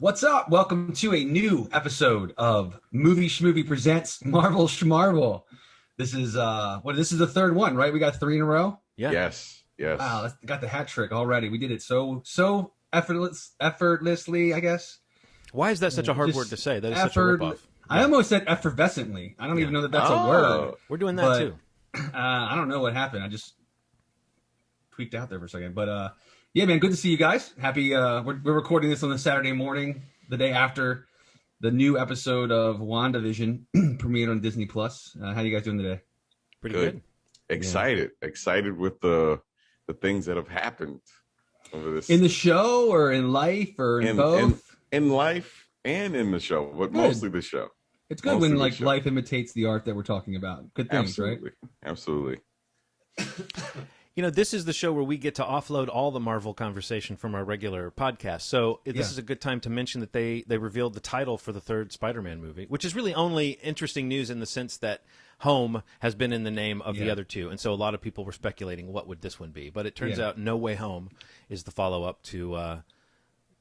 What's up? Welcome to a new episode of Schmovie presents Marvel Schmarvel. This is this is the third one, right? We got three in a row. Yeah. Yes. Wow, got the hat trick already. We did it so effortlessly, I guess. Why is that such a hard word to say? That is such a ripoff. I almost said effervescently. I don't even know that that's a word. We're doing that too. I don't know what happened. I just tweaked out there for a second. But yeah, man, good to see you guys. Happy we're recording this on the Saturday morning, the day after the new episode of WandaVision premiered on Disney Plus. How you guys doing today? Pretty good. Excited with the things that have happened over this in the show or in life or in both. In life and in the show, but mostly the show. It's good when life imitates the art that we're talking about. Good things, right? Absolutely. You know, this is the show where we get to offload all the Marvel conversation from our regular podcast. So this is a good time to mention that they revealed the title for the third Spider-Man movie, which is really only interesting news in the sense that Home has been in the name of the other two. And so a lot of people were speculating what would this one be. But it turns out No Way Home is the follow-up to,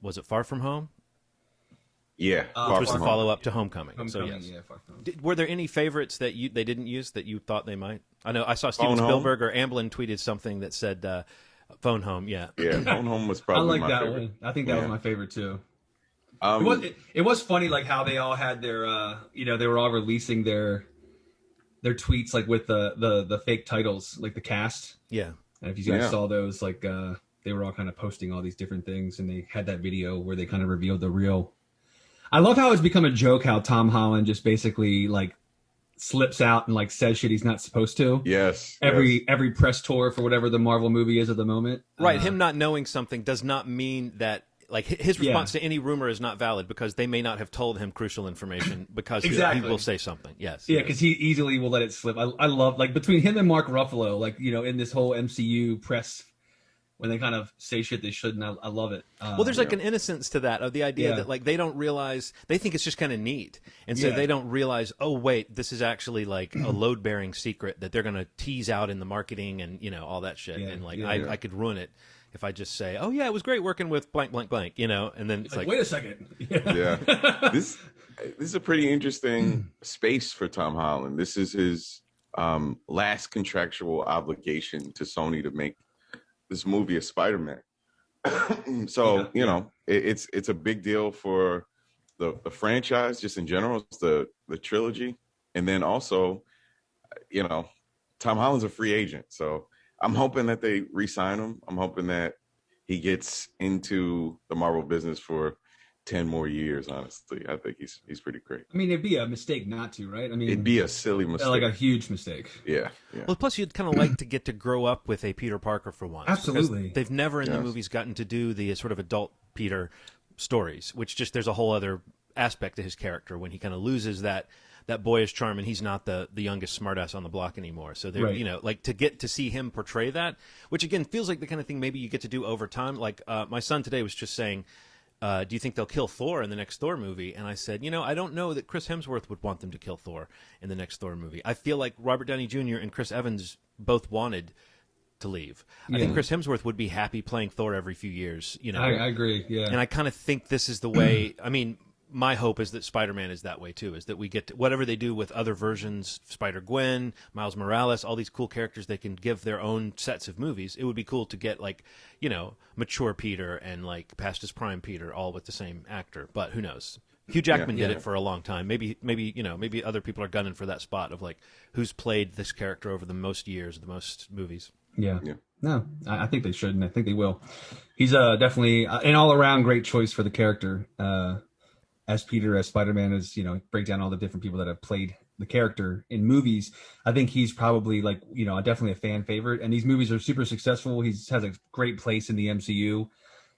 was it Far From Home? Yeah. Which was the follow-up to Homecoming. So yes. Yeah, Far From Home. Were there any favorites that they didn't use that you thought they might? I know I saw Steven Spielberg or Amblin tweeted something that said Phone Home. Yeah. Phone Home was probably my favorite. One. I think that was my favorite too. It was funny like how they all had their they were all releasing their tweets like with the fake titles, like the cast. Yeah. And if you guys saw those, like they were all kind of posting all these different things, and they had that video where they kind of revealed the real. I love how it's become a joke how Tom Holland just basically like slips out and like says shit he's not supposed to. Yes. Every press tour for whatever the Marvel movie is at the moment. Right. Him not knowing something does not mean that like his response to any rumor is not valid because they may not have told him crucial information because he will say something. Yes. Yeah, because he easily will let it slip. I love like between him and Mark Ruffalo, like in this whole MCU press. When they kind of say shit they shouldn't, I love it. Well, there's like an innocence to that, of the idea that like they don't realize, they think it's just kind of neat. And so they don't realize, oh, wait, this is actually like a load-bearing secret that they're going to tease out in the marketing and, all that shit. And like I could ruin it if I just say, oh, yeah, it was great working with blank, blank, blank, and then it's like wait a second. This is a pretty interesting space for Tom Holland. This is his last contractual obligation to Sony to make this movie is Spider-Man. So, it's a big deal for the franchise just in general, it's the trilogy. And then also, Tom Holland's a free agent. So I'm hoping that they re-sign him. I'm hoping that he gets into the Marvel business for 10 more years, honestly. I think he's pretty great. I mean, it'd be a mistake not to, right? I mean, it'd be a silly mistake. Like a huge mistake. Yeah. Well, plus you'd kind of like to get to grow up with a Peter Parker for once. Absolutely. They've never in the movies gotten to do the sort of adult Peter stories, which just there's a whole other aspect to his character when he kind of loses that boyish charm and he's not the youngest smartass on the block anymore. So they're like to get to see him portray that, which again feels like the kind of thing maybe you get to do over time. Like my son today was just saying, do you think they'll kill Thor in the next Thor movie? And I said, I don't know that Chris Hemsworth would want them to kill Thor in the next Thor movie. I feel like Robert Downey Jr. and Chris Evans both wanted to leave. I think Chris Hemsworth would be happy playing Thor every few years. I agree. Yeah. And I kind of think this is the way. I mean, my hope is that Spider-Man is that way too, is that we get to, whatever they do with other versions, Spider-Gwen, Miles Morales, all these cool characters, they can give their own sets of movies. It would be cool to get like, mature Peter and like past his prime Peter all with the same actor, but who knows? Hugh Jackman did it for a long time. Maybe other people are gunning for that spot of like who's played this character over the most years, the most movies. Yeah. No, I think they should, and I think they will. He's definitely an all-around great choice for the character. As Peter, as Spider-Man, as break down all the different people that have played the character in movies. I think he's probably like definitely a fan favorite, and these movies are super successful. He has a great place in the MCU,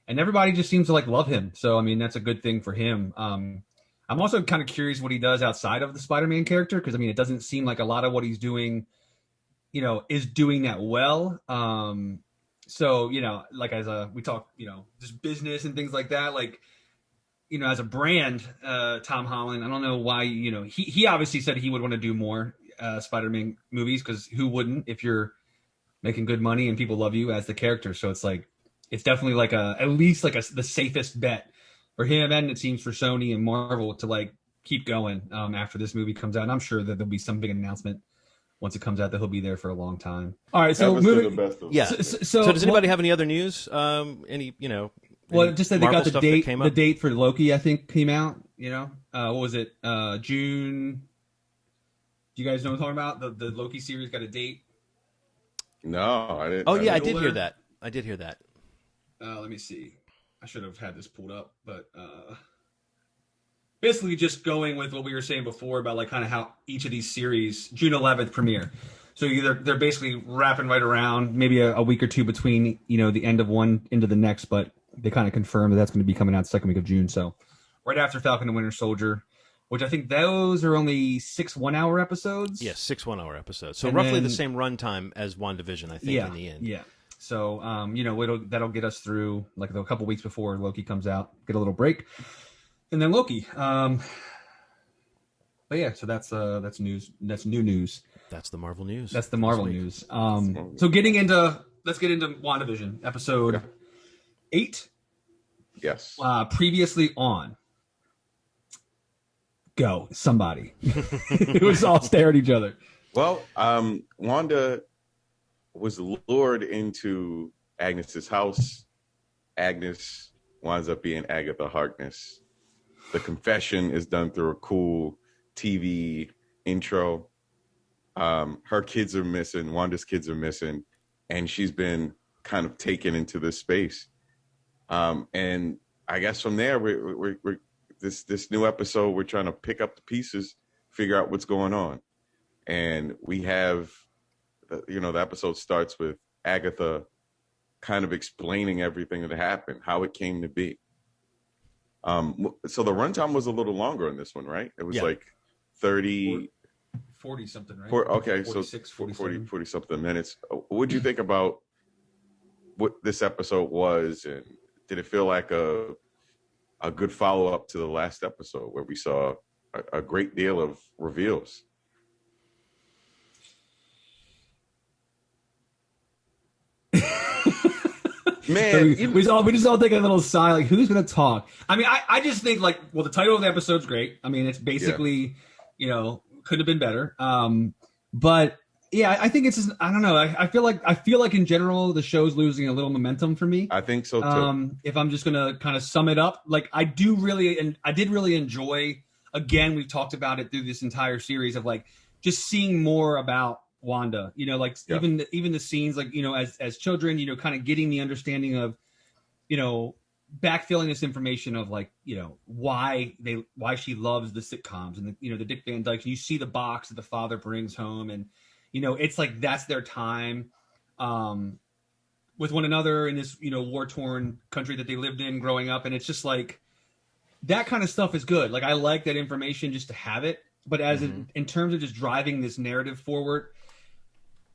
and everybody just seems to like love him. So I mean, that's a good thing for him. I'm also kind of curious what he does outside of the Spider-Man character, because I mean, it doesn't seem like a lot of what he's doing, is doing that well. So like as we talk, just business and things like that, like. As a brand, Tom Holland, I don't know why, he obviously said he would want to do more Spider-Man movies, because who wouldn't if you're making good money and people love you as the character. So it's like, it's definitely like at least like the safest bet for him, and it seems for Sony and Marvel to like keep going after this movie comes out. And I'm sure that there'll be some big announcement once it comes out that he'll be there for a long time. All right, so moving, the best of Yeah. So does anybody have any other news? Any Well, just that they Marvel got the stuff date. that came The up? date for Loki, I think, came out. What was it? June. Do you guys know what I'm talking about? The Loki series got a date. No, I didn't. Oh yeah, I didn't. did hear that. I did hear that. Let me see. I should have had this pulled up, but basically just going with what we were saying before about like kind of how each of these series June 11th premiere. So they're basically wrapping right around, maybe a week or two between the end of one into the next, but they kind of confirmed that that's going to be coming out the second week of June. So right after Falcon and Winter Soldier, which I think those are only 6 1-hour episodes. Yes, 6 1-hour episodes. So And roughly then- the same runtime as WandaVision, I think, in the end. Yeah. So, that'll get us through like a couple weeks before Loki comes out, get a little break, and then Loki. But yeah, so that's news. That's new news. That's the Marvel news. That's the Marvel news. So let's get into WandaVision episode 8. Yes. Previously on. Go somebody. It was all stare at each other. Well, Wanda was lured into Agnes's house. Agnes winds up being Agatha Harkness. The confession is done through a cool TV intro. Her kids are missing. Wanda's kids are missing, and she's been kind of taken into this space. And I guess from there, we're this new episode, we're trying to pick up the pieces, figure out what's going on, and we have, the episode starts with Agatha kind of explaining everything that happened, how it came to be. So the runtime was a little longer in this one, right? It was like 30. 40 something, right? 46, 40 something minutes. What did you think about what this episode was, and did it feel like a good follow-up to the last episode where we saw a great deal of reveals? Man, we just all take a little sigh, like, who's going to talk? I mean, I just think, like, well, the title of the episode's great. I mean, it's basically, couldn't have been better. But yeah, I think it's just, I don't know. I feel like in general, the show's losing a little momentum for me. I think so too. If I'm just going to kind of sum it up, like, I did really enjoy, again, we've talked about it through this entire series of like just seeing more about Wanda, even the scenes, like, as children, kind of getting the understanding of, backfilling this information of like, why she loves the sitcoms and the Dick Van Dykes. You see the box that the father brings home, and it's like that's their time with one another in this war-torn country that they lived in growing up, and it's just like that kind of stuff is good. Like, I like that information just to have it, but as in terms of just driving this narrative forward,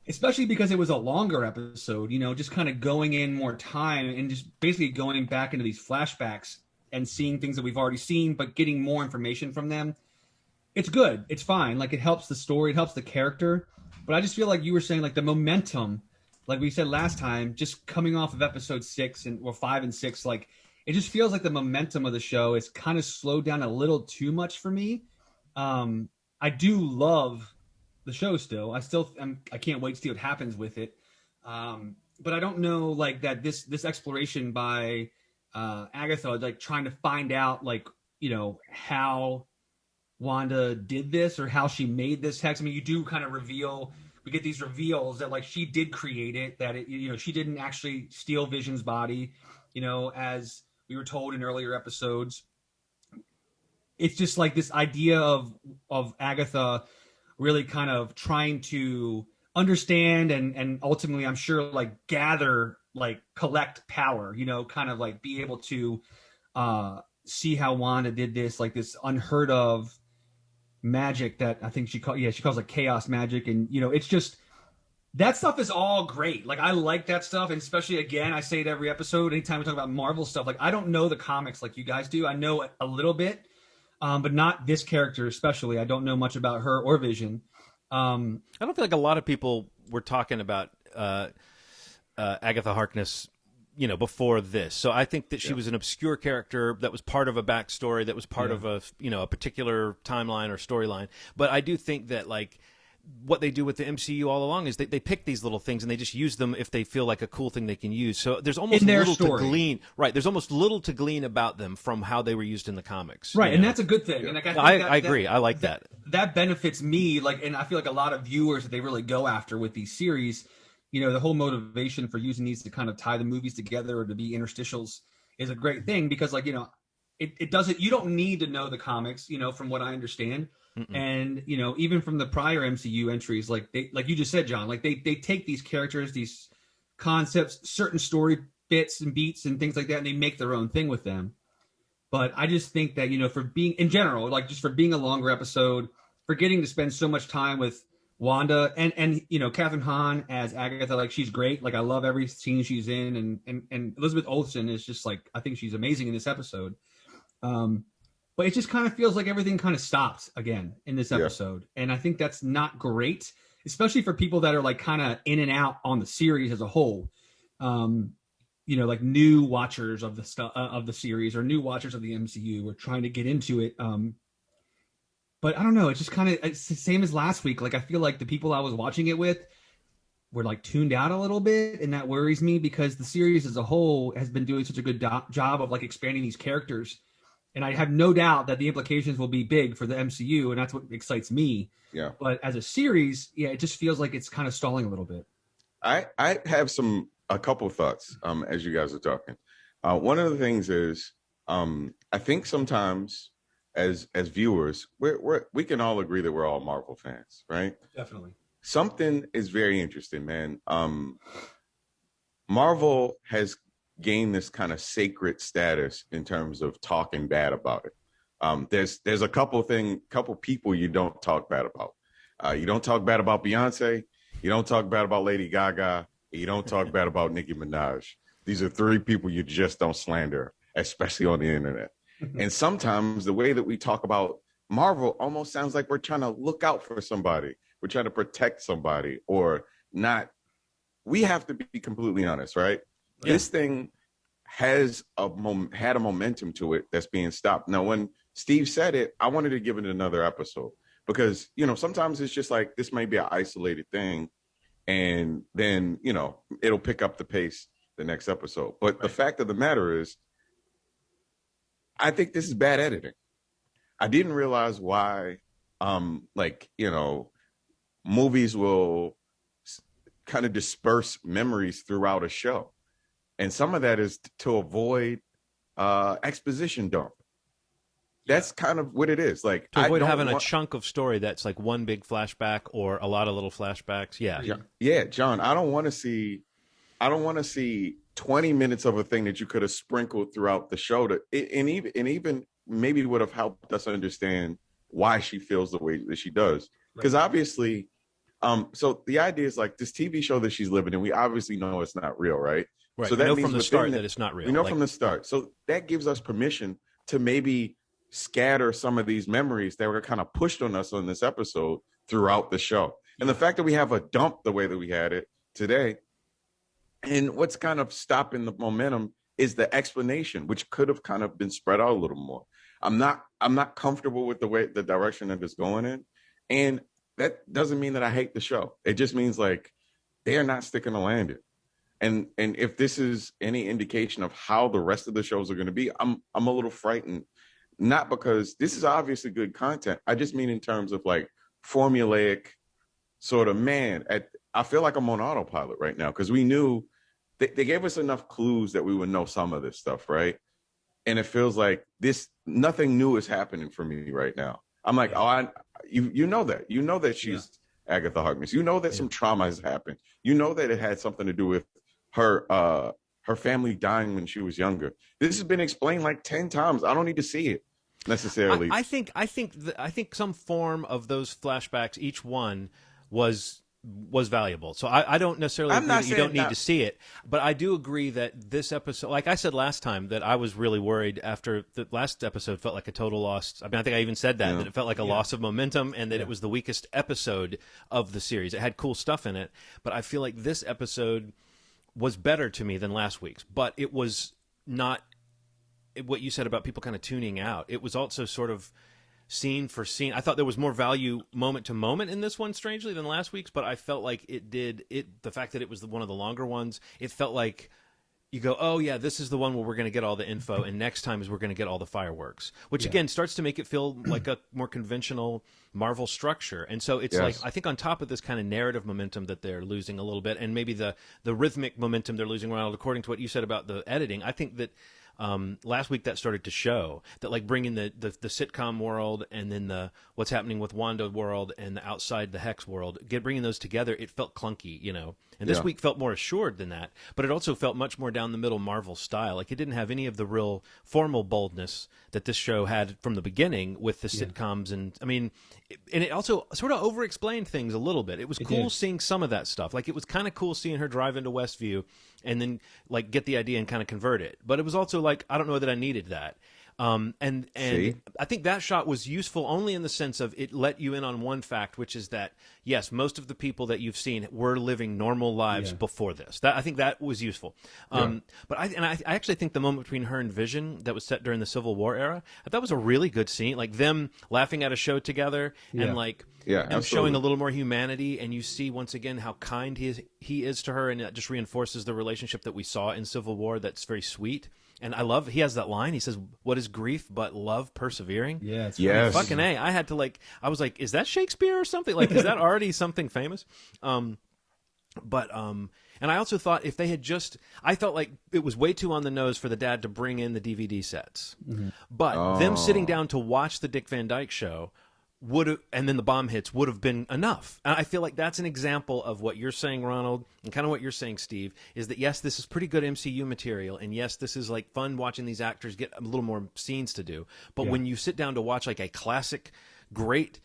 especially because it was a longer episode, just kind of going in more time and just basically going back into these flashbacks and seeing things that we've already seen, but getting more information from them. It's good. It's fine. Like, it helps the story. It helps the character. But I just feel like you were saying, like, the momentum, like we said last time, just coming off of episode 6 or 5 and 6, like, it just feels like the momentum of the show is kind of slowed down a little too much for me. I do love the show still. I can't wait to see what happens with it. But I don't know, like, that this exploration by Agatha, like trying to find out, like, how Wanda did this or how she made this hex. I mean, you do kind of we get these reveals that, like, she did create it, that it, she didn't actually steal Vision's body, as we were told in earlier episodes. It's just like this idea of Agatha really kind of trying to understand and ultimately, I'm sure, like, gather, like, collect power, kind of like be able to see how Wanda did this, like this unheard of magic that I think she calls like chaos magic. And, it's just, that stuff is all great. Like, I like that stuff. And especially, again, I say it every episode, anytime we talk about Marvel stuff, like, I don't know the comics like you guys do. I know a little bit. But not this character especially. I don't know much about her or Vision. I don't feel like a lot of people were talking about Agatha Harkness before this. So I think that she was an obscure character that was part of a backstory, that was part of a particular timeline or storyline. But I do think that like what they do with the MCU all along is they pick these little things and they just use them if they feel like a cool thing they can use. So there's almost little to glean. Right. There's almost little to glean about them from how they were used in the comics. Right. And that's a good thing. And like, I agree. I like that. That benefits me. Like, and I feel like a lot of viewers that they really go after with these series, the whole motivation for using these to kind of tie the movies together or to be interstitials is a great thing because like, it doesn't, you don't need to know the comics, from what I understand. Mm-mm. And, even from the prior MCU entries, like you just said, John, like they take these characters, these concepts, certain story bits and beats and things like that, and they make their own thing with them. But I just think that, for being in general, like just for being a longer episode, for getting to spend so much time with Wanda and Catherine Hahn as Agatha, like she's great. Like I love every scene she's in, and Elizabeth Olsen is just like, I think she's amazing in this episode. But it just kind of feels like everything kind of stopped again in this episode. And I think that's not great, especially for people that are like kind of in and out on the series as a whole. Like new watchers of the stuff of the series or new watchers of the MCU or trying to get into it. But I don't know. It's just kind of it's the same as last week. Like I feel like the people I was watching it with were like tuned out a little bit, and that worries me because the series as a whole has been doing such a good job of like expanding these characters. And I have no doubt that the implications will be big for the MCU, and that's what excites me. Yeah. But as a series, it just feels like it's kind of stalling a little bit. I have a couple thoughts as you guys are talking. One of the things is I think sometimes as viewers, we can all agree that we're all Marvel fans, right? Definitely. Something is very interesting, man. Marvel has gained this kind of sacred status in terms of talking bad about it. There's a couple people you don't talk bad about. You don't talk bad about Beyonce. You don't talk bad about Lady Gaga. You don't talk bad about Nicki Minaj. These are three people you just don't slander, especially on the internet. And sometimes the way that we talk about Marvel almost sounds like we're trying to look out for somebody. We're trying to protect somebody or not. We have to be completely honest, right? Yeah. This thing has had a momentum to it that's being stopped. Now, when Steve said it, I wanted to give it another episode because, sometimes it's just like this may be an isolated thing and then, it'll pick up the pace the next episode. But the fact of the matter is, I think this is bad editing. I didn't realize why, movies will kind of disperse memories throughout a show. And some of that is to avoid exposition dump. That's kind of what it is. Like to avoid having a chunk of story that's like one big flashback or a lot of little flashbacks. Yeah, John, I don't want to see 20 minutes of a thing that you could have sprinkled throughout the show and even maybe would have helped us understand why she feels the way that she does. Because obviously, so the idea is like this TV show that she's living in, we obviously know it's not real, right? Right. So that means from the start that it's not real. We know from the start. So that gives us permission to maybe scatter some of these memories that were kind of pushed on us on this episode throughout the show. And the fact that we have a dump the way that we had it today, and what's kind of stopping the momentum is the explanation, which could have kind of been spread out a little more. I'm not comfortable with the direction that it's going in. And that doesn't mean that I hate the show. It just means like they are not sticking to landing. And if this is any indication of how the rest of the shows are going to be, I'm a little frightened. Not because this is obviously good content. I just mean in terms of like formulaic sort of I feel like I'm on autopilot right now because we knew they gave us enough clues that we would know some of this stuff, right? And it feels like nothing new is happening for me right now. I'm like, you know that she's Agatha Harkness. You know that some trauma has happened. You know that it had something to do with her family dying when she was younger. This has been explained like 10 times. I don't need to see it necessarily. I think some form of those flashbacks, each one was valuable. So I don't necessarily agree that you don't need to see it, but I do agree that this episode, like I said last time, that I was really worried after the last episode felt like a total loss. I mean, I think I even said that it felt like a loss of momentum and that it was the weakest episode of the series. It had cool stuff in it, but I feel like this episode was better to me than last week's, but it was not what you said about people kind of tuning out. It was also sort of scene for scene. I thought there was more value moment to moment in this one, strangely, than last week's, but I felt like the fact that it was one of the longer ones, it felt like you go, oh yeah, this is the one where we're going to get all the info, and next time is we're going to get all the fireworks, which again starts to make it feel like a more conventional Marvel structure. And so it's like, I think on top of this kind of narrative momentum that they're losing a little bit, and maybe the rhythmic momentum they're losing, Ronald, according to what you said about the editing, I think that last week that started to show that, like, bringing the sitcom world and then the what's happening with Wanda world and the outside the Hex world, bringing those together, it felt clunky, you know. And this week felt more assured than that, but it also felt much more down the middle Marvel style. Like, it didn't have any of the real formal boldness that this show had from the beginning with the sitcoms. And I mean, and it also sort of over-explained things a little bit. It was cool seeing some of that stuff. Like, it was kind of cool seeing her drive into Westview and then, like, get the idea and kind of convert it. But it was also like, I don't know that I needed that. And I think that shot was useful only in the sense of it let you in on one fact, which is that, yes, most of the people that you've seen were living normal lives before this. I think that was useful. But I actually think the moment between her and Vision that was set during the Civil War era, I thought was a really good scene. Like, them laughing at a show together and, like, them showing a little more humanity, and you see once again how kind he is to her, and that just reinforces the relationship that we saw in Civil War. That's very sweet. And I love, he has that line. He says, "What is grief but love persevering?" Yes. Fucking A. I had to, like, I was like, is that Shakespeare or something? Like, is that already something famous? And I also thought if they had I felt like it was way too on the nose for the dad to bring in the DVD sets. Mm-hmm. But them sitting down to watch the Dick Van Dyke Show and then the bomb hits would have been enough. And I feel like that's an example of what you're saying, Ronald, and kind of what you're saying, Steve, is that yes, this is pretty good MCU material, and yes, this is like fun watching these actors get a little more scenes to do. But when you sit down to watch like a classic, great,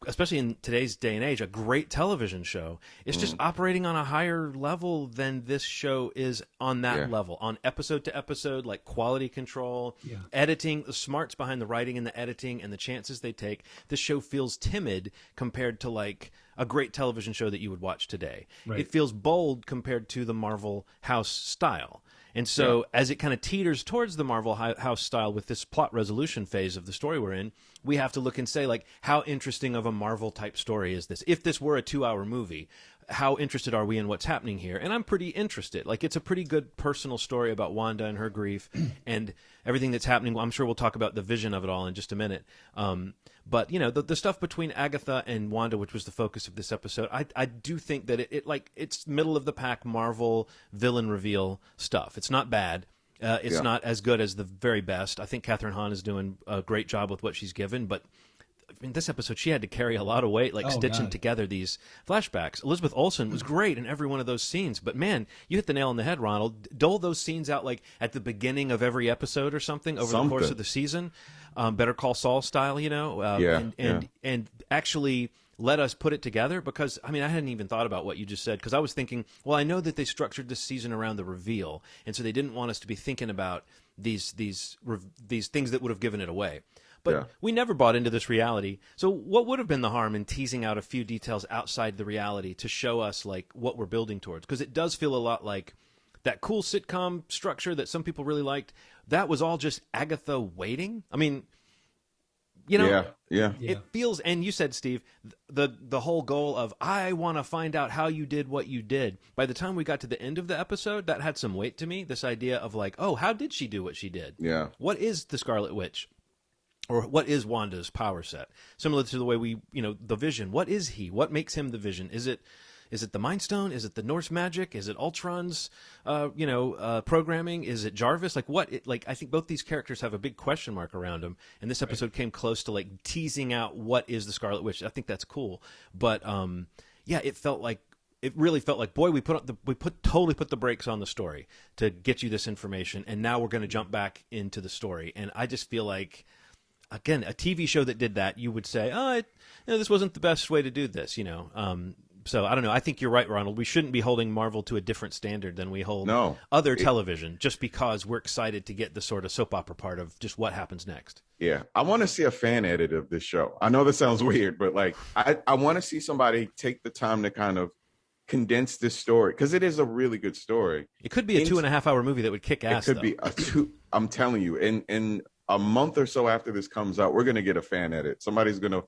especially in today's day and age, a great television show, it's just operating on a higher level than this show is on that level, on episode to episode, like quality control, editing, the smarts behind the writing and the editing and the chances they take. This show feels timid compared to like a great television show that you would watch today. Right. It feels bold compared to the Marvel house style. And so as it kind of teeters towards the Marvel house style with this plot resolution phase of the story we're in, we have to look and say, like, how interesting of a Marvel-type story is this? If this were a 2-hour movie, how interested are we in what's happening here? And I'm pretty interested. Like, it's a pretty good personal story about Wanda and her grief and everything that's happening. I'm sure we'll talk about the vision of it all in just a minute. But, you know, the stuff between Agatha and Wanda, which was the focus of this episode, I do think that it's middle-of-the-pack Marvel villain reveal stuff. It's not bad. It's not as good as the very best. I think Kathryn Hahn is doing a great job with what she's given, but in this episode, she had to carry a lot of weight, like stitching together these flashbacks. Elizabeth Olsen was great in every one of those scenes, but man, you hit the nail on the head, Ronald. Dole those scenes out like at the beginning of every episode or something over the course of the season, Better Call Saul style, you know, and actually let us put it together, because I mean, I hadn't even thought about what you just said, because I was thinking, well, I know that they structured this season around the reveal, and so they didn't want us to be thinking about these things that would have given it away. But we never bought into this reality. So what would have been the harm in teasing out a few details outside the reality to show us like what we're building towards? Because it does feel a lot like that cool sitcom structure that some people really liked. That was all just Agatha waiting. I mean, you know, it feels, and you said, Steve, the whole goal of, I want to find out how you did what you did. By the time we got to the end of the episode, that had some weight to me. This idea of like, oh, how did she do what she did? Yeah. What is the Scarlet Witch? Or what is Wanda's power set? Similar to the way the Vision. What is he? What makes him the Vision? Is it the Mind Stone? Is it the Norse magic? Is it Ultron's, programming? Is it Jarvis? Like what? I think both these characters have a big question mark around them. And this episode came close to like teasing out what is the Scarlet Witch. I think that's cool. But it really felt like, boy, we totally put the brakes on the story to get you this information, and now we're going to jump back into the story. And I just feel like, again, a TV show that did that, you would say, this wasn't the best way to do this, you know. So I don't know. I think you're right, Ronald. We shouldn't be holding Marvel to a different standard than we hold other television, just because we're excited to get the sort of soap opera part of just what happens next. Yeah, I want to see a fan edit of this show. I know this sounds weird, but like I want to see somebody take the time to kind of condense this story, because it is a really good story. It could be a 2.5-hour movie that would kick ass. It could be a two. I'm telling you, in a month or so after this comes out, we're gonna get a fan edit. Somebody's gonna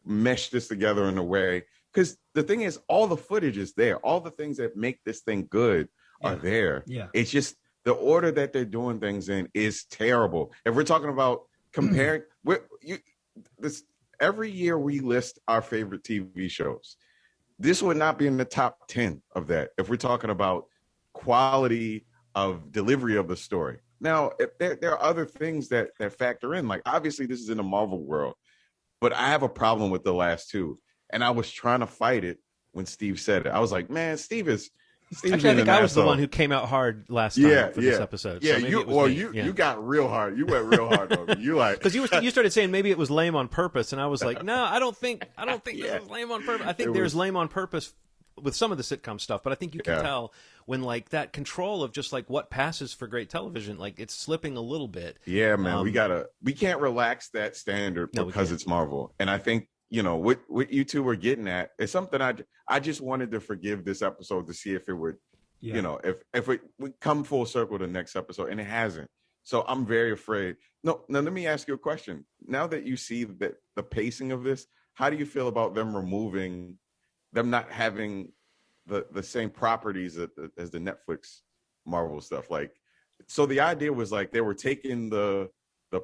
mesh this together in a way. Because the thing is, all the footage is there. All the things that make this thing good are there. Yeah. It's just the order that they're doing things in is terrible. If we're talking about comparing, every year we list our favorite TV shows. This would not be in the top 10 of that if we're talking about quality of delivery of the story. Now, if there are other things that factor in. Like, obviously, this is in the Marvel world, but I have a problem with the last two. And I was trying to fight it when Steve said it. I was like, man, Steve's actually, I think I was the one who came out hard last time for this episode. Yeah, so you got real hard. You went real hard on me. You like, because you started saying maybe it was lame on purpose, and I was like, no, I don't think this was lame on purpose. I think there's lame on purpose with some of the sitcom stuff, but I think you can tell when like that control of just like what passes for great television, like it's slipping a little bit. Yeah, man, we can't relax that standard because it's Marvel, and I think. What you two were getting at is something I just wanted to forgive this episode to see if it would, if it would come full circle to the next episode, and it hasn't. So I'm very afraid. No, now let me ask you a question. Now that you see that the pacing of this, how do you feel about them not having the same properties as the Netflix Marvel stuff? Like, so the idea was like they were taking the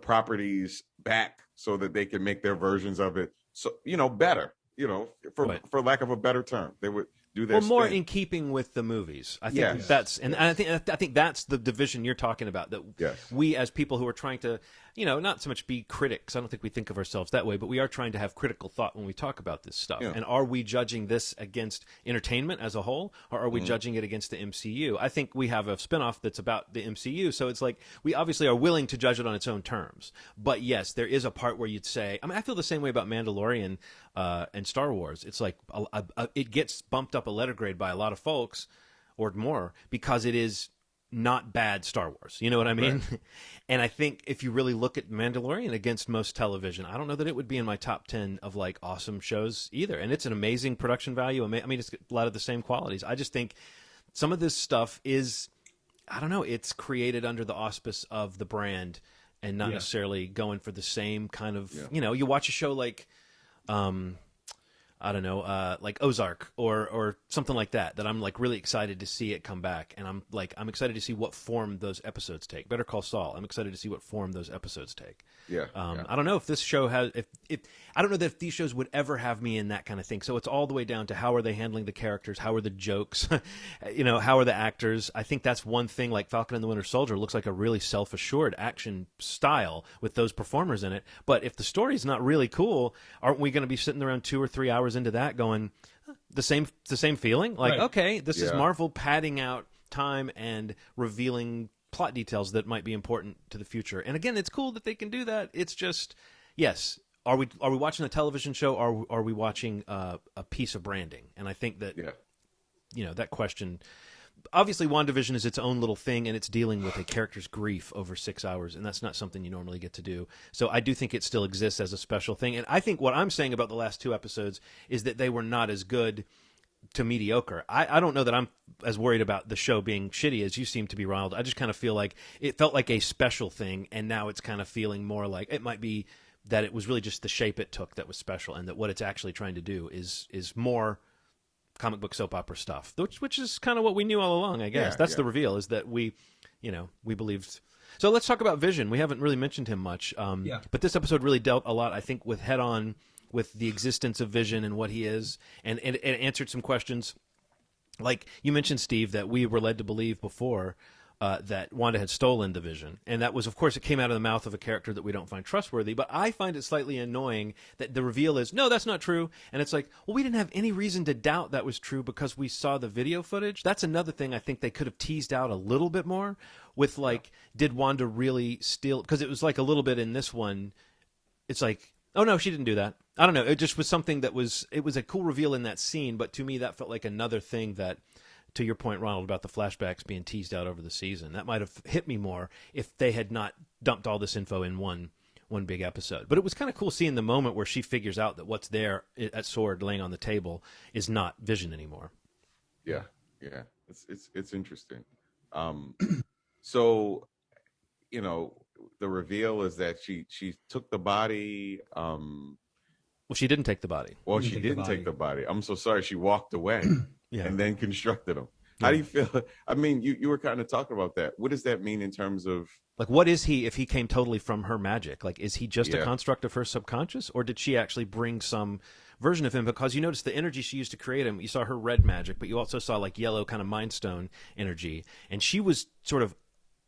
properties back so that they could make their versions of it. So, better, for lack of a better term, they would do their more in keeping with the movies. I think I think that's the division you're talking about, that we as people who are trying to, not so much be critics. I don't think we think of ourselves that way, but we are trying to have critical thought when we talk about this stuff. Yeah. And are we judging this against entertainment as a whole, or are we judging it against the MCU? I think we have a spinoff that's about the MCU, so it's like we obviously are willing to judge it on its own terms. But yes, there is a part where you'd say, I feel the same way about Mandalorian and Star Wars. It's like it gets bumped up a letter grade by a lot of folks or more because it is not bad Star Wars. You know what I mean? Right. And I think if you really look at Mandalorian against most television, I don't know that it would be in my top 10 of like awesome shows either. And it's an amazing production value. It's a lot of the same qualities. I just think some of this stuff is, I don't know, it's created under the auspice of the brand and not necessarily going for the same kind of, you watch a show like, I don't know, like Ozark or something like that I'm like really excited to see it come back. And I'm excited to see what form those episodes take. Better Call Saul. I'm excited to see what form those episodes take. I don't know if this show has, I don't know that if these shows would ever have me in that kind of thing. So it's all the way down to how are they handling the characters? How are the jokes? How are the actors? I think that's one thing. Like Falcon and the Winter Soldier looks like a really self-assured action style with those performers in it. But if the story's not really cool, aren't we going to be sitting around 2 or 3 hours into that going the same feeling? Like, okay, this is Marvel padding out time and revealing plot details that might be important to the future. And again, it's cool that they can do that. It's just, yes, are we watching a television show, or are we watching a piece of branding? And I think that that question, obviously WandaVision is its own little thing, and it's dealing with a character's grief over 6 hours, and that's not something you normally get to do. So I do think it still exists as a special thing. And I think what I'm saying about the last 2 episodes is that they were not as good to mediocre. I don't know that I'm as worried about the show being shitty as you seem to be, Ronald. I just kind of feel like it felt like a special thing, and now it's kind of feeling more like it might be that it was really just the shape it took that was special, and that what it's actually trying to do is more comic book soap opera stuff, which is kind of what we knew all along, I guess. That's the reveal, is that we believed. So let's talk about Vision. We haven't really mentioned him much, but this episode really dealt a lot, I think, with head-on with the existence of Vision and what he is, and it answered some questions. Like you mentioned, Steve, that we were led to believe before that Wanda had stolen the Vision. And that was, of course, it came out of the mouth of a character that we don't find trustworthy. But I find it slightly annoying that the reveal is, no, that's not true. And it's like, well, we didn't have any reason to doubt that was true because we saw the video footage. That's another thing I think they could have teased out a little bit more with, like, did Wanda really steal? Because it was like a little bit in this one. It's like, oh, no, she didn't do that. I don't know. It just was something that it was a cool reveal in that scene. But to me, that felt like another thing that, to your point, Ronald, about the flashbacks being teased out over the season, that might have hit me more if they had not dumped all this info in one big episode. But it was kind of cool seeing the moment where she figures out that what's there at Sword laying on the table is not Vision anymore. Yeah, yeah. It's interesting. So the reveal is that she took the body. Well, she didn't take the body. Well, she didn't take the body. I'm so sorry. She walked away Yeah. and then constructed him. How do you feel? I mean, you were kind of talking about that. What does that mean in terms of like, what is he if he came totally from her magic? Like, is he just a Yeah. construct of her subconscious, or did she actually bring some version of him? Because you notice the energy she used to create him. You saw her red magic, but you also saw like yellow kind of Mind Stone energy, and she was sort of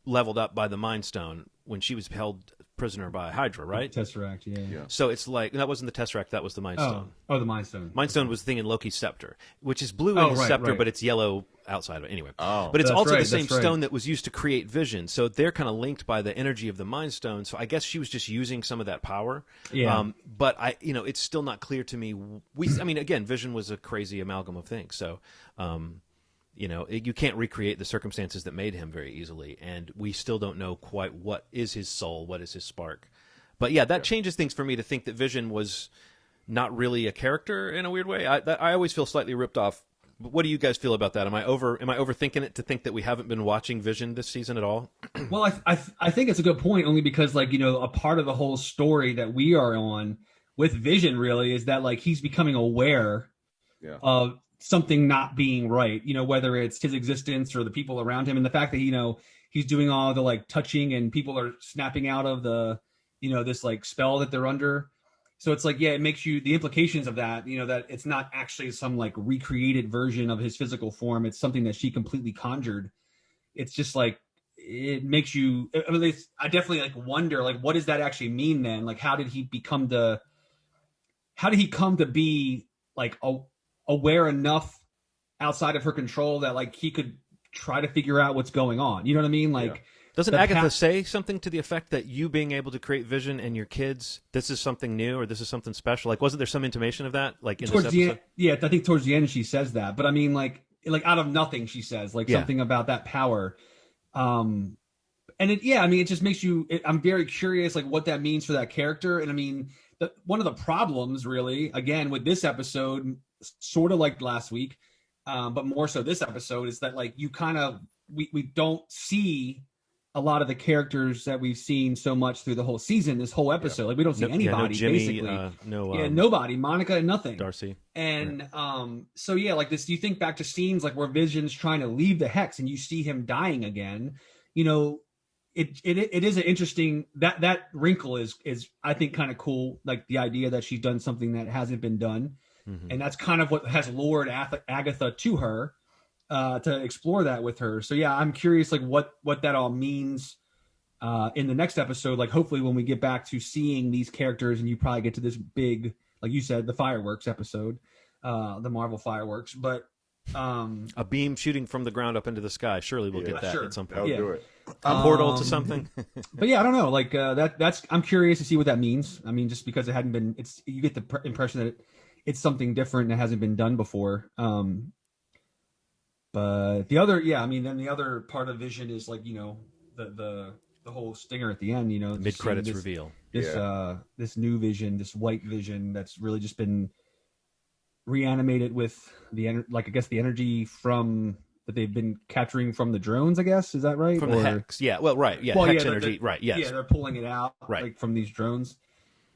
leveled up by the Mind Stone when she was held prisoner by Hydra, right? Tesseract, yeah. So it's like that wasn't the Tesseract, that was the Mind Stone. Oh, the Mind Stone. Mind Stone was the thing in Loki's scepter, which is blue in Oh, his right, scepter, right. but it's yellow outside of it. Anyway, Oh. but it's That's also right, the same that's right. stone that was used to create Vision. So they're kind of linked by the energy of the Mind Stone. So I guess she was just using some of that power. Yeah. But it's still not clear to me. I mean, again, Vision was a crazy amalgam of things. So, you can't recreate the circumstances that made him very easily, and we still don't know quite what is his soul, what is his spark. But yeah, that changes things for me to think that Vision was not really a character in a weird way. I always feel slightly ripped off. But what do you guys feel about that? Am I overthinking it to think that we haven't been watching Vision this season at all? Well, I think it's a good point, only because a part of the whole story that we are on with Vision really is that he's becoming aware Yeah. of something not being right. Whether it's his existence or the people around him, and the fact that he's doing all the touching and people are snapping out of the this spell that they're under. So it's it makes you the implications of that, that it's not actually some recreated version of his physical form. It's something that she completely conjured. It's just it makes you, I definitely wonder, what does that actually mean then? How did he come to be aware enough outside of her control that he could try to figure out what's going on? You know what I mean? Yeah. Doesn't Agatha say something to the effect that you being able to create Vision and your kids, this is something new or this is something special? Wasn't there some intimation of that? In towards this the episode? end, yeah, I think towards the end she says that. But I mean, out of nothing, she says something about that power. And it just makes you. I'm very curious, what that means for that character. And I mean, one of the problems, really, again with this episode, sort of like last week, but more so this episode, is that you kind of we don't see a lot of the characters that we've seen so much through the whole season, this whole episode. We don't see anybody, no Jimmy, basically. Nobody. Monica, nothing. Darcy. And so this, you think back to scenes where Vision's trying to leave the Hex and you see him dying again. It is an interesting, that wrinkle is I think kind of cool, the idea that she's done something that hasn't been done. Mm-hmm. And that's kind of what has lured Agatha to her. To explore that with her. So yeah, I'm curious what that all means in the next episode. Hopefully when we get back to seeing these characters and you probably get to this big, like you said, the fireworks episode, the Marvel fireworks. But a beam shooting from the ground up into the sky. Surely we'll get that at some point. That'll do it. A portal to something. But yeah, I don't know. That's I'm curious to see what that means. I mean, just because it hadn't been, you get the impression that it's something different that hasn't been done before. But the other part of Vision is the whole stinger at the end, mid credits reveal. This new Vision, this white Vision that's really just been reanimated with the energy from that they've been capturing from the drones, I guess. Is that right? From the Hex. Yeah. Well, right. Yeah. Hex energy. Right. Yes. Yeah, they're pulling it out from these drones.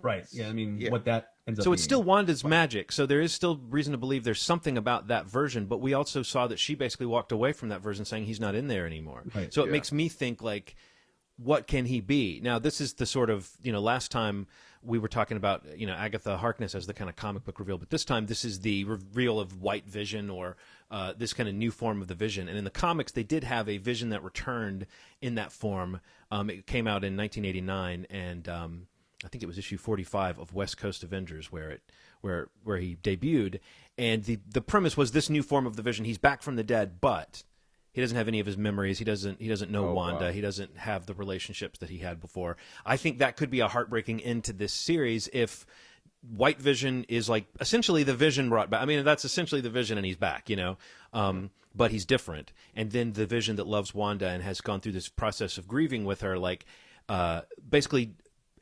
Right. Yeah. I mean, what that ends up So it's being. still Wanda's magic. So there is still reason to believe there's something about that version. But we also saw that she basically walked away from that version saying he's not in there anymore. Right. So it makes me think what can he be? Now, this is the sort of, last time we were talking about, Agatha Harkness as the kind of comic book reveal. But this time, this is the reveal of White Vision or this kind of new form of the Vision. And in the comics, they did have a Vision that returned in that form. It came out in 1989, and I think it was issue 45 of West Coast Avengers where he debuted. And the premise was this new form of the Vision. He's back from the dead, but he doesn't have any of his memories. He doesn't know Wanda. Wow. He doesn't have the relationships that he had before. I think that could be a heartbreaking end to this series if White Vision is essentially the Vision brought back. I mean, that's essentially the Vision and he's back, but he's different. And then the Vision that loves Wanda and has gone through this process of grieving with her, basically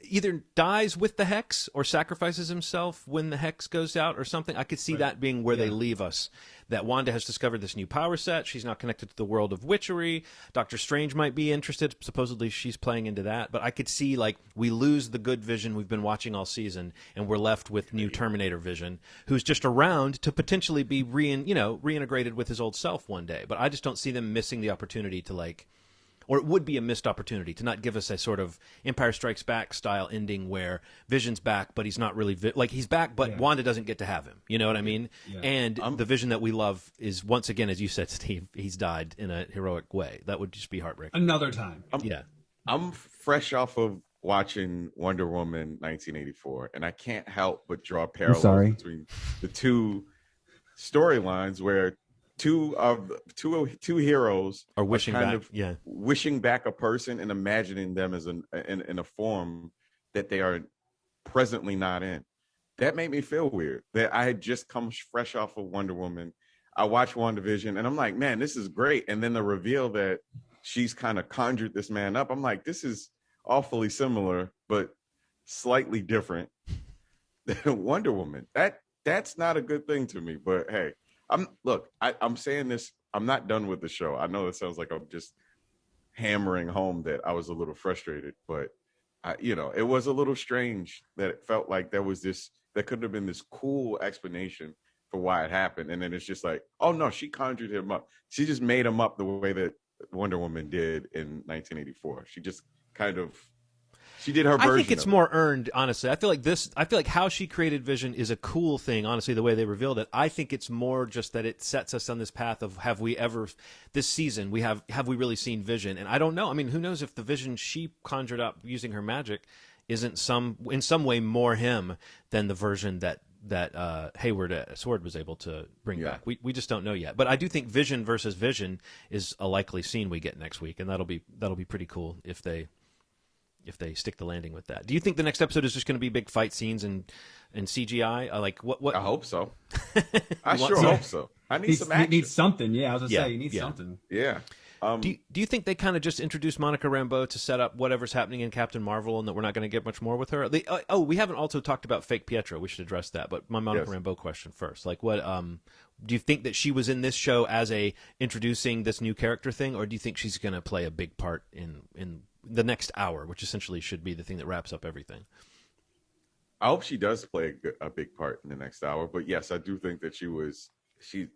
either dies with the hex or sacrifices himself when the hex goes out or something. I could see that being where they leave us. That Wanda has discovered this new power set. She's now connected to the world of witchery. Doctor Strange might be interested. Supposedly she's playing into that. But I could see, like, we lose the good Vision we've been watching all season, and we're left with new Terminator Vision, who's just around to potentially be reintegrated with his old self one day. But I just don't see them missing the opportunity to, like, or it would be a missed opportunity to not give us a sort of Empire Strikes Back style ending where Vision's back, but he's not really like he's back, but Wanda doesn't get to have him. You know what I mean? Yeah. And the Vision that we love is, once again, as you said, Steve, he's died in a heroic way. That would just be heartbreaking. Another time. I'm fresh off of watching Wonder Woman 1984, and I can't help but draw parallels between the two storylines where two heroes are wishing back, wishing back a person and imagining them as in a form that they are presently not in. That made me feel weird. That I had just come fresh off of Wonder Woman. I watched WandaVision, and I'm like, man, this is great. And then the reveal that she's kind of conjured this man up, I'm like, this is awfully similar, but slightly different than Wonder Woman. That's not a good thing to me. But hey. I'm saying this. I'm not done with the show. I know it sounds like I'm just hammering home that I was a little frustrated, but it was a little strange that it felt like there could have been this cool explanation for why it happened, and then it's just like, oh no, she conjured him up. She just made him up the way that Wonder Woman did in 1984. She just kind of. She did her version. I think it's more earned, honestly. I feel like how she created Vision is a cool thing, honestly, the way they revealed it. I think it's more just that it sets us on this path of, have we ever, this season, have we really seen Vision? And I don't know. I mean, who knows if the Vision she conjured up using her magic isn't in some way more him than the version that Hayward Sword was able to bring back. We just don't know yet. But I do think Vision versus Vision is a likely scene we get next week, and that'll be pretty cool if they stick the landing with that. Do you think the next episode is just going to be big fight scenes and CGI? What? I hope so. I sure hope so. I need some action. He needs something. Yeah, I was going to say, he needs something. Yeah. Do you think they kind of just introduced Monica Rambeau to set up whatever's happening in Captain Marvel, and that we're not going to get much more with her? We haven't also talked about fake Pietro. We should address that. But my Monica Rambeau question first. Like, what? Do you think that she was in this show as introducing this new character thing, or do you think she's going to play a big part in the next hour, which essentially should be the thing that wraps up everything? I hope she does play a big part in the next hour. But yes, I do think that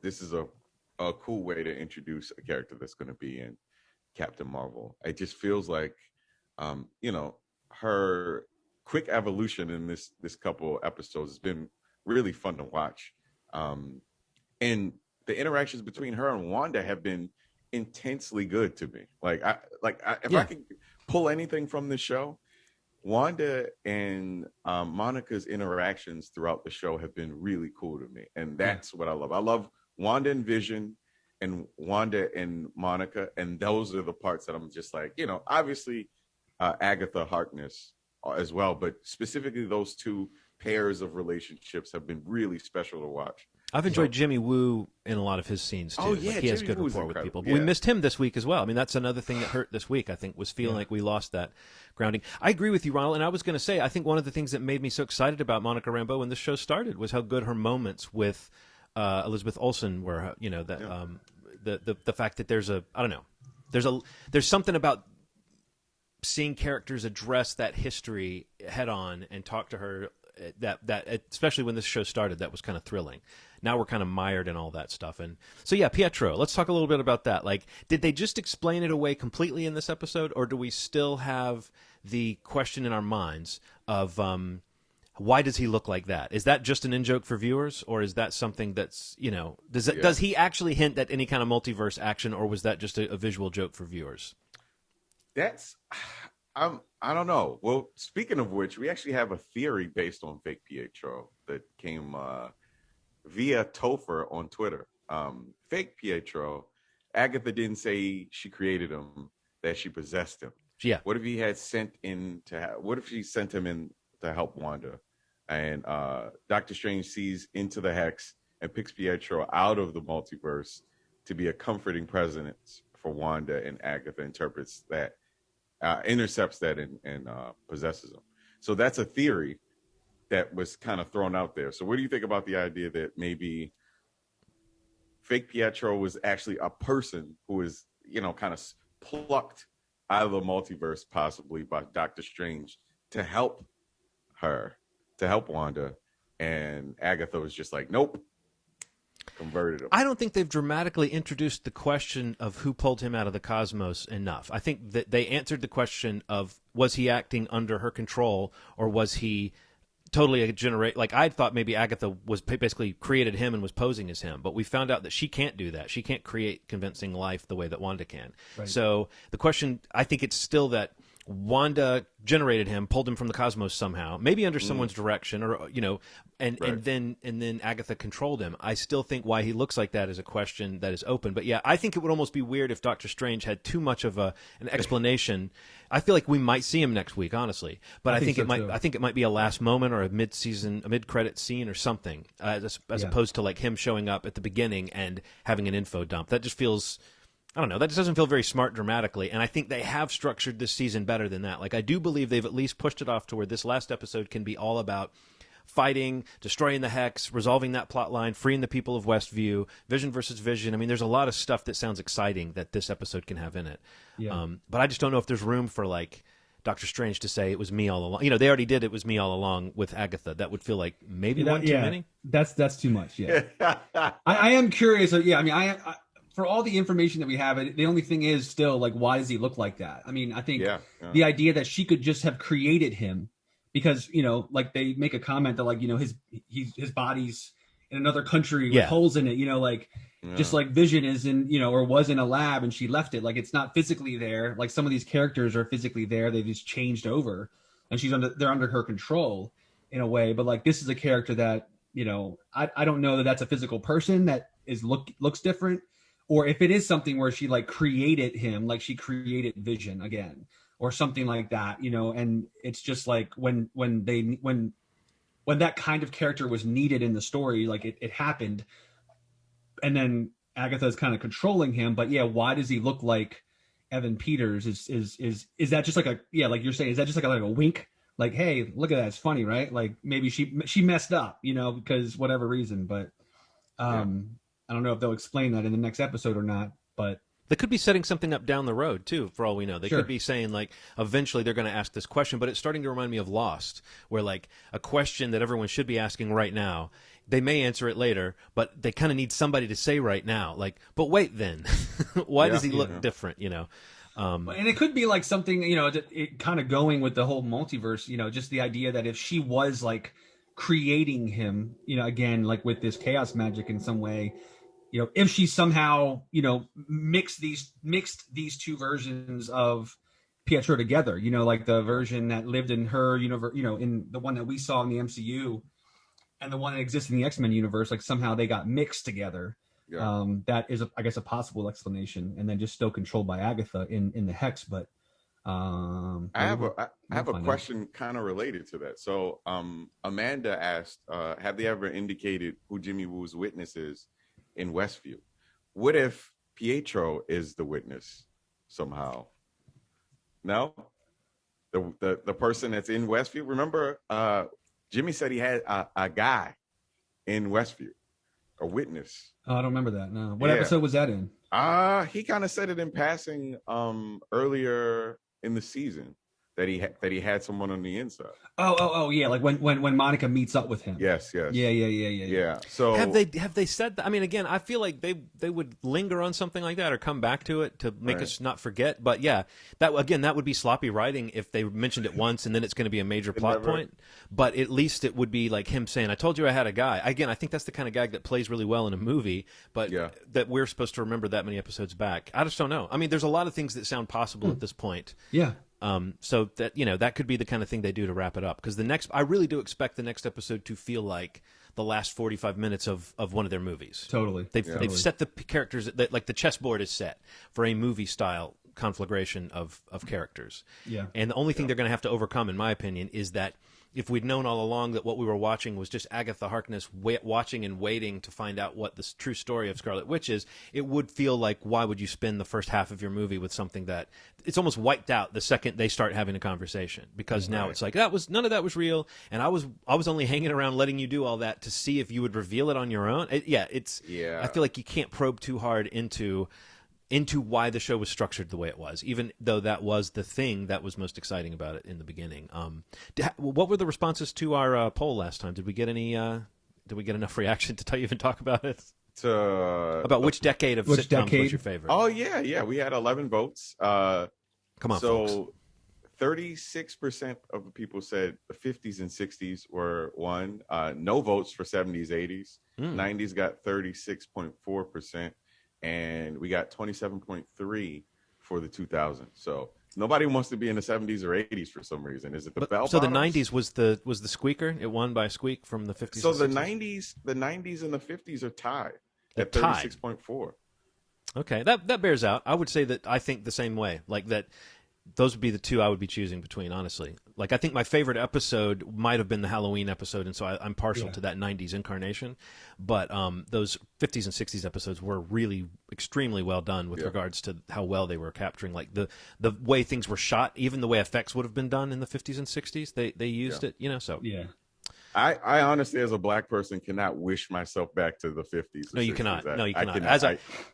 this is a cool way to introduce a character that's going to be in Captain Marvel. It just feels like, her quick evolution in this couple episodes has been really fun to watch. And the interactions between her and Wanda have been intensely good to me. If I could pull anything from the show, Wanda and Monica's interactions throughout the show have been really cool to me, and that's what I love. I love Wanda and Vision, and Wanda and Monica, and those are the parts that I'm just like, obviously Agatha Harkness as well, but specifically those two pairs of relationships have been really special to watch. I've enjoyed Jimmy Woo in a lot of his scenes too. Oh yeah, he has good rapport with people. But we missed him this week as well. I mean, that's another thing that hurt this week. I think was feeling like we lost that grounding. I agree with you, Ronald. And I was going to say, I think one of the things that made me so excited about Monica Rambeau when the show started was how good her moments with Elizabeth Olsen were. The fact that there's something about seeing characters address that history head on and talk to her. That especially when this show started, that was kind of thrilling. Now we're kind of mired in all that stuff. And so, Pietro, let's talk a little bit about that. Like, did they just explain it away completely in this episode, or do we still have the question in our minds of why does he look like that? Is that just an in-joke for viewers, or is that something that's, does he actually hint at any kind of multiverse action, or was that just a visual joke for viewers? I don't know. Well, speaking of which, we actually have a theory based on fake Pietro that came via Topher on Twitter. Fake Pietro, Agatha didn't say she created him, that she possessed him. Yeah. What if he had what if she sent him in to help Wanda, and Doctor Strange sees into the hex and picks Pietro out of the multiverse to be a comforting presence for Wanda, and Agatha interprets that. Intercepts that and possesses him. So that's a theory that was kind of thrown out there. So what do you think about the idea that maybe fake Pietro was actually a person who was, kind of plucked out of the multiverse, possibly by Doctor Strange, to help her, to help Wanda, and Agatha was just like, nope, converted him. I don't think they've dramatically introduced the question of who pulled him out of the cosmos enough. I think that they answered the question of, was he acting under her control, or was he totally like I thought maybe Agatha was basically created him and was posing as him, but we found out that she can't do that. She can't create convincing life the way that Wanda can. Right. So the question, I think it's still that Wanda generated him, pulled him from the cosmos somehow, maybe under someone's direction, or and then Agatha controlled him. I still think why he looks like that is a question that is open. But yeah, I think it would almost be weird if Doctor Strange had too much of an explanation. I feel like we might see him next week, honestly. But I think so, it might. Too. I think it might be a last moment or a mid-credit scene or something, as opposed to like him showing up at the beginning and having an info dump. That just feels. I don't know. That just doesn't feel very smart dramatically, and I think they have structured this season better than that. Like, I do believe they've at least pushed it off to where this last episode can be all about fighting, destroying the Hex, resolving that plot line, freeing the people of Westview, Vision versus Vision. I mean, there's a lot of stuff that sounds exciting that this episode can have in it. Yeah. But I just don't know if there's room for, like, Doctor Strange to say it was me all along. They already did it was me all along with Agatha. That would feel like maybe one too many. That's too much, yeah. I am curious. Yeah, I mean, I for all the information that we have, the only thing is still, like, why does he look like that? I mean, I think the idea that she could just have created him because, like they make a comment that, like, his body's in another country with holes in it, just like Vision is in, or was in a lab and she left it. Like, it's not physically there. Like, some of these characters are physically there. They just changed over and they're under her control in a way. But, like, this is a character that, I don't know that that's a physical person that looks different. Or if it is something where she, like, created him, like she created Vision again, or something like that, and it's just like when that kind of character was needed in the story, like it happened, and then Agatha's kind of controlling him. But yeah, why does he look like Evan Peters? Is that just like like you're saying, is that just like a wink? Like, hey, look at that, it's funny, right? Like, maybe she messed up, because whatever reason, but I don't know if they'll explain that in the next episode or not, but they could be setting something up down the road too, for all we know. They could be saying, like, eventually they're going to ask this question, but it's starting to remind me of Lost, where, like, a question that everyone should be asking right now, they may answer it later, but they kind of need somebody to say right now, like, but wait then, why does he look different, and it could be like something, it kind of going with the whole multiverse, just the idea that if she was, like, creating him, again, like with this chaos magic in some way, if she somehow, mixed these two versions of Pietro together, like the version that lived in her universe, in the one that we saw in the MCU and the one that exists in the X-Men universe, like somehow they got mixed together. Yeah. That is, I guess, a possible explanation, and then just still controlled by Agatha in the Hex. But I have a question kind of related to that. So Amanda asked, have they ever indicated who Jimmy Woo's witness is in Westview? What if Pietro is the witness somehow? No, the person that's in Westview. Remember, Jimmy said he had a guy in Westview, a witness. Oh, I don't remember that. No, what episode was that in? He kind of said it in passing earlier in the season that he had someone on the inside. Oh yeah, like when Monica meets up with him. Yes. Yeah. So have they said that? I mean, again, I feel like they would linger on something like that or come back to it to make us not forget. But yeah, that would be sloppy writing if they mentioned it once and then it's going to be a major plot point. But at least it would be like him saying, "I told you I had a guy." Again, I think that's the kind of gag that plays really well in a movie, but that we're supposed to remember that many episodes back. I just don't know. I mean, there's a lot of things that sound possible at this point. Yeah. So that that could be the kind of thing they do to wrap it up, because I really do expect the next episode to feel like the last 45 minutes of one of their movies. Totally. They've set the characters that, like, the chessboard is set for a movie style conflagration of characters. Yeah. And the only thing they're going to have to overcome, in my opinion, is that if we'd known all along that what we were watching was just Agatha Harkness watching and waiting to find out what the true story of Scarlet Witch is, it would feel like, why would you spend the first half of your movie with something that it's almost wiped out the second they start having a conversation? Because now it's like, none of that was real, and I was only hanging around letting you do all that to see if you would reveal it on your own. I feel like you can't probe too hard into why the show was structured the way it was, even though that was the thing that was most exciting about it in the beginning. What were the responses to our poll last time? Did we get any? Did we get enough reaction to even talk about it? About which decade of sitcoms was your favorite? Oh yeah, we had 11 votes. Come on, folks. 36% of the people said the 50s and 60s were one. No votes for 70s, 80s. 90s got 36.4%. And we got 27.3 for the 2000s. So nobody wants to be in the 70s or 80s for some reason. Is it the bell? So the 90s was the squeaker? It won by a squeak from the 50s. So the 90s and the 50s are tied at 36.4. Okay, that bears out. I would say that I think the same way. Like that, those would be the two I would be choosing between, honestly. Like, I think my favorite episode might have been the Halloween episode, and so I'm partial to that 90s incarnation. But those 50s and 60s episodes were really extremely well done with regards to how well they were capturing, like, the way things were shot, even the way effects would have been done in the 50s and 60s. They used it, so. Yeah. I honestly, as a black person, cannot wish myself back to the 50s. No, you cannot. No, you cannot.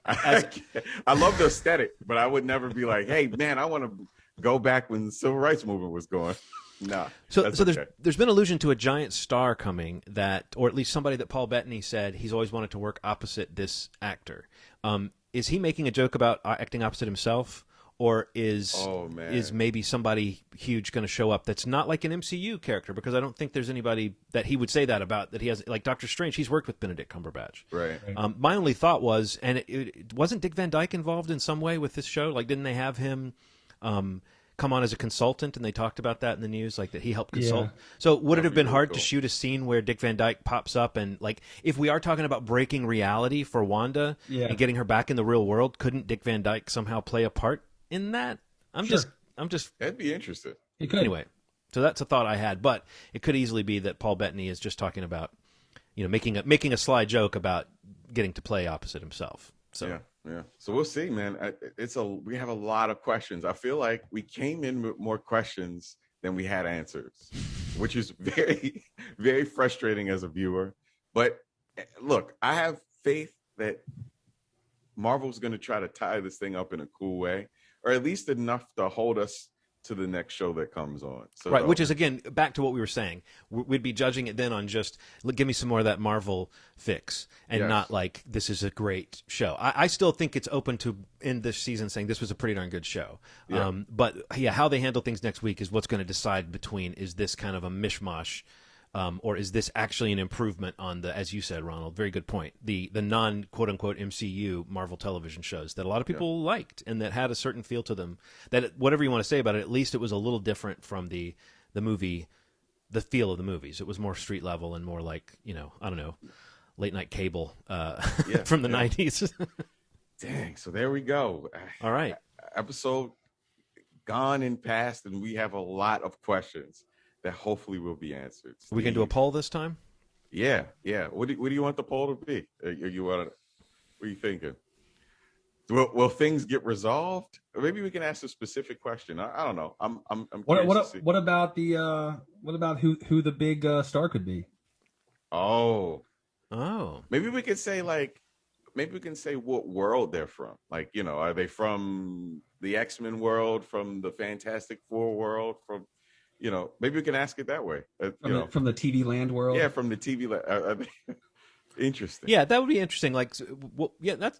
I love the aesthetic, but I would never be like, hey, man, I want to go back when the civil rights movement was going. Nah. So there's been allusion to a giant star coming that, or at least somebody that Paul Bettany said he's always wanted to work opposite this actor. Is he making a joke about acting opposite himself? Or is maybe somebody huge going to show up that's not like an MCU character? Because I don't think there's anybody that he would say that about, that he has, like Doctor Strange. He's worked with Benedict Cumberbatch. Right. My only thought was, and it wasn't Dick Van Dyke involved in some way with this show? Like, didn't they have him come on as a consultant, and they talked about that in the news, like that he helped consult? So would it have been hard to shoot a scene where Dick Van Dyke pops up and, like, if we are talking about breaking reality for Wanda and getting her back in the real world, couldn't Dick Van Dyke somehow play a part in that? I'm just that'd be interesting. Anyway, so that's a thought I had, but it could easily be that Paul Bettany is just talking about, making a sly joke about getting to play opposite himself. So yeah. So we'll see, man. We have a lot of questions. I feel like we came in with more questions than we had answers, which is very, very frustrating as a viewer. But look, I have faith that Marvel's going to try to tie this thing up in a cool way, or at least enough to hold us to the next show that comes on. So, right, which is, again, back to what we were saying. We'd be judging it then on just, give me some more of that Marvel fix, and not like, this is a great show. I still think it's open to end this season saying this was a pretty darn good show. Yeah. But how they handle things next week is what's going to decide between, is this kind of a mishmash, or is this actually an improvement on the, as you said, Ronald, very good point, the non-quote-unquote MCU Marvel television shows that a lot of people liked and that had a certain feel to them, that whatever you want to say about it, at least it was a little different from the movie, the feel of the movies. It was more street level and more like, I don't know, late-night cable from the 90s. Dang, so there we go. All right. Episode gone and past, and we have a lot of questions that hopefully will be answered. We can do a poll this time? Yeah. What do you want the poll to be? What are you thinking? Will things get resolved? Or maybe we can ask a specific question. I don't know. I'm curious to see. What about who the big star could be? Oh. Maybe we can say what world they're from. Like, are they from the X-Men world, from the Fantastic Four world, from maybe we can ask it that way. From the TV land world. Yeah, from the TV land. Interesting. Yeah, that would be interesting. Like,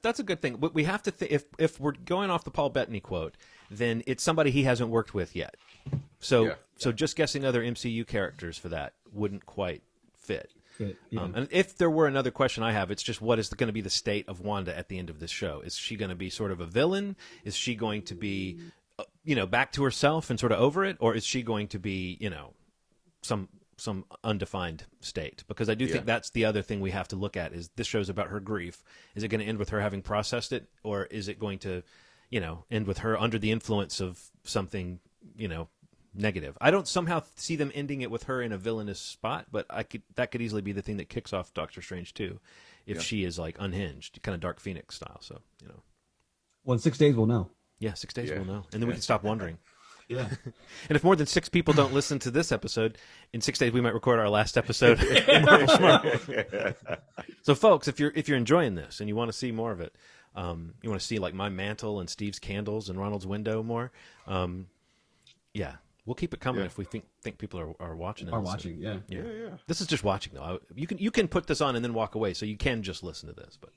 that's a good thing. But we have to if we're going off the Paul Bettany quote, then it's somebody he hasn't worked with yet. So just guessing other MCU characters for that wouldn't quite fit. And if there were another question I have, it's just, what is going to be the state of Wanda at the end of this show? Is she going to be sort of a villain? Is she going to be back to herself and sort of over it, or is she going to be, some undefined state? Because I do think that's the other thing we have to look at, is this show's about her grief. Is it going to end with her having processed it, or is it going to, end with her under the influence of something, negative. I don't somehow see them ending it with her in a villainous spot, but that could easily be the thing that kicks off Doctor Strange too, if she is like unhinged, kind of Dark Phoenix style. So Well, in 6 days we'll know. Yeah, 6 days we'll know, and then we can stop wondering. Yeah. And if more than 6 people don't listen to this episode, in 6 days we might record our last episode in Marvel Schmarvel. So, folks, if you're enjoying this and you want to see more of it, you want to see like my mantle and Steve's candles and Ronald's window more, we'll keep it coming if we think people are watching it. Are watching, yeah. This is just watching though. You can put this on and then walk away, so you can just listen to this. But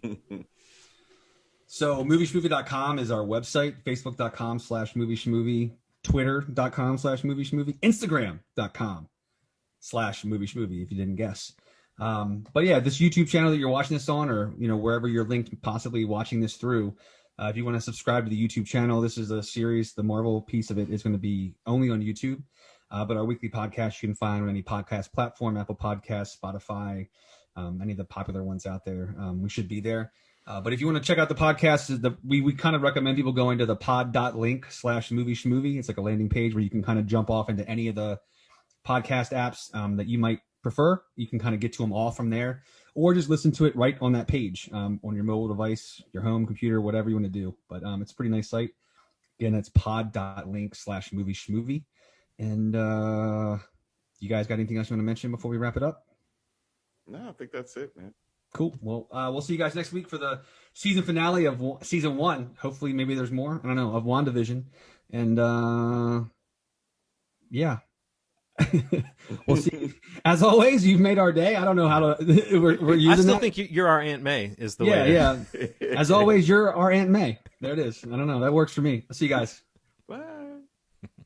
So movieschmovie.com is our website. Facebook.com/movieschmovie. Twitter.com/movieschmovie. Instagram.com/movieschmovie, if you didn't guess. But yeah, this YouTube channel that you're watching this on, or wherever you're linked, possibly watching this through, if you want to subscribe to the YouTube channel, this is a series. The Marvel piece of it is going to be only on YouTube. But our weekly podcast you can find on any podcast platform, Apple Podcasts, Spotify, any of the popular ones out there. We should be there. But if you want to check out the podcast, we kind of recommend people going to the pod.link/movieschmovie. It's like a landing page where you can kind of jump off into any of the podcast apps that you might prefer. You can kind of get to them all from there, or just listen to it right on that page on your mobile device, your home computer, whatever you want to do. But it's a pretty nice site. Again, that's pod.link/movieschmovie. And you guys got anything else you want to mention before we wrap it up? No, I think that's it, man. Cool. Well, we'll see you guys next week for the season finale of season 1. Hopefully, maybe there's more. I don't know, of Wandavision. And yeah, we'll see. As always, you've made our day. I don't know how to. We're using. I still think you're our Aunt May. Is the way. Yeah. As always, you're our Aunt May. There it is. I don't know. That works for me. I'll see you guys.